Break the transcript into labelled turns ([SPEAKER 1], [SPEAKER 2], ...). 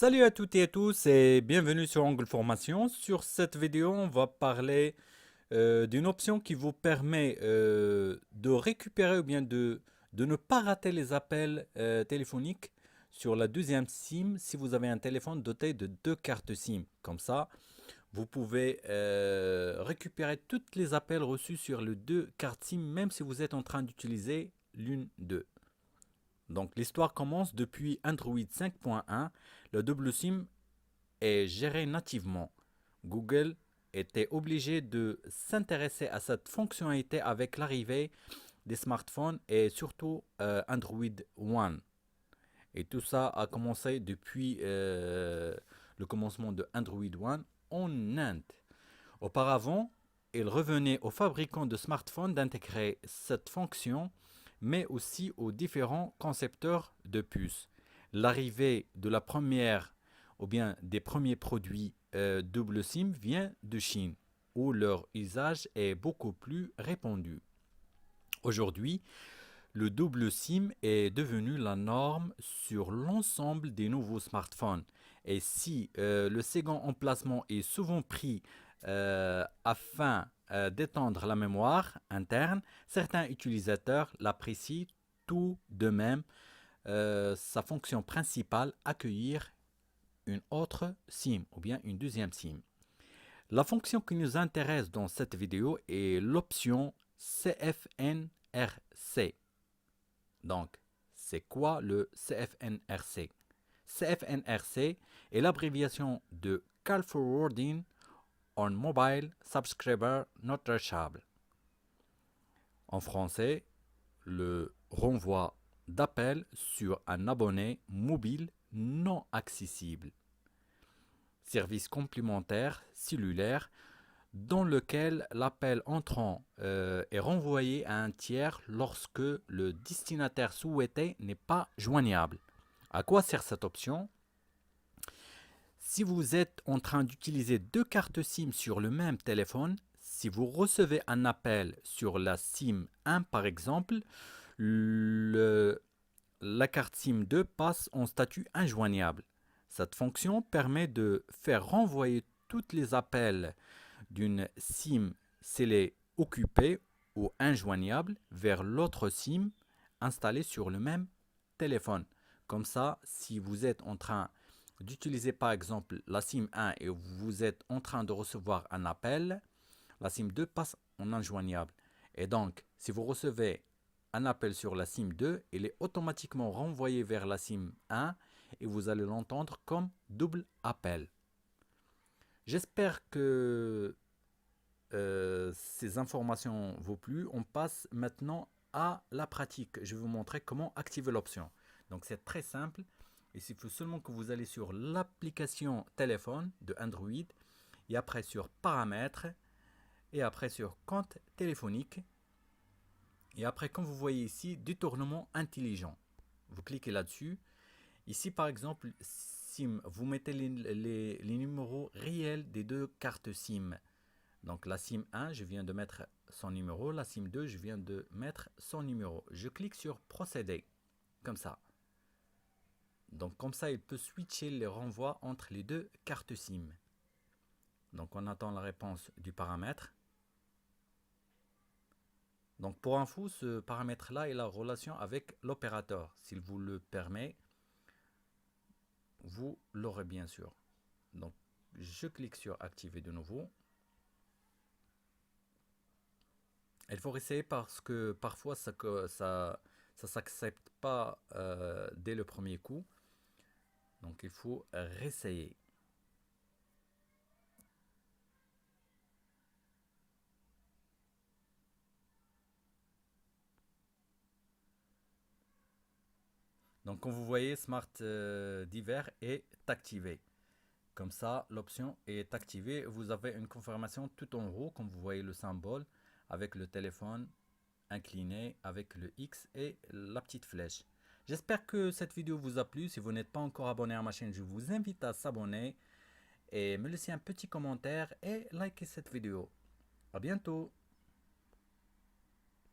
[SPEAKER 1] Salut à toutes et à tous et bienvenue sur Angle Formation. Sur cette vidéo, on va parler d'une option qui vous permet de récupérer ou bien de ne pas rater les appels téléphoniques sur la deuxième SIM si vous avez un téléphone doté de deux cartes SIM. Comme ça, vous pouvez récupérer tous les appels reçus sur les deux cartes SIM même si vous êtes en train d'utiliser l'une d'eux. Donc l'histoire commence depuis Android 5.1. Le double SIM est géré nativement. Google était obligé de s'intéresser à cette fonctionnalité avec l'arrivée des smartphones et surtout Android One. Et tout ça a commencé depuis le commencement de Android One en Inde. Auparavant, il revenait aux fabricants de smartphones d'intégrer cette fonction, mais aussi aux différents concepteurs de puces. L'arrivée de la première ou bien des premiers produits double SIM vient de Chine, où leur usage est beaucoup plus répandu. Aujourd'hui, le double SIM est devenu la norme sur l'ensemble des nouveaux smartphones. Et si le second emplacement est souvent pris afin d'étendre la mémoire interne, certains utilisateurs l'apprécient tout de même sa fonction principale, accueillir une autre SIM ou bien une deuxième SIM. La fonction qui nous intéresse dans cette vidéo est l'option CFNRC. Donc, c'est quoi le CFNRC? CFNRC est l'abréviation de Call Forwarding on Mobile Subscriber Not Reachable. En français, le renvoi d'appels sur un abonné mobile non accessible. Service complémentaire cellulaire dans lequel l'appel entrant est renvoyé à un tiers lorsque le destinataire souhaité n'est pas joignable. À quoi sert cette option? Si vous êtes en train d'utiliser deux cartes SIM sur le même téléphone, si vous recevez un appel sur la SIM 1 par exemple, la carte SIM 2 passe en statut injoignable. Cette fonction permet de faire renvoyer tous les appels d'une SIM scellée occupée ou injoignable vers l'autre SIM installée sur le même téléphone. Comme ça, si vous êtes en train d'utiliser par exemple la SIM 1 et vous êtes en train de recevoir un appel, la SIM 2 passe en injoignable. Et donc, si vous recevez un appel sur la SIM 2, il est automatiquement renvoyé vers la SIM 1 et vous allez l'entendre comme double appel. J'espère que ces informations vous plu. On passe maintenant à la pratique. Je vais vous montrer comment activer l'option. Donc c'est très simple. Il suffit seulement que vous allez sur l'application téléphone de Android et après sur paramètres et après sur compte téléphonique et après comme vous voyez ici détournement intelligent. Vous cliquez là-dessus. Ici par exemple SIM, vous mettez les numéros réels des deux cartes SIM. Donc la SIM 1, je viens de mettre son numéro. La SIM 2, je viens de mettre son numéro. Je clique sur procéder, comme ça. Donc comme ça, il peut switcher les renvois entre les deux cartes SIM. Donc on attend la réponse du paramètre. Donc pour info, ce paramètre-là est la relation avec l'opérateur. S'il vous le permet, vous l'aurez bien sûr. Donc je clique sur activer de nouveau. Il faut essayer parce que parfois ça s'accepte pas dès le premier coup. Donc il faut réessayer. Donc comme vous voyez, Smart d'hiver est activé. Comme ça, l'option est activée. Vous avez une confirmation tout en haut, comme vous voyez le symbole, avec le téléphone incliné, avec le X et la petite flèche. J'espère que cette vidéo vous a plu. Si vous n'êtes pas encore abonné à ma chaîne, je vous invite à s'abonner et me laisser un petit commentaire et liker cette vidéo. À bientôt.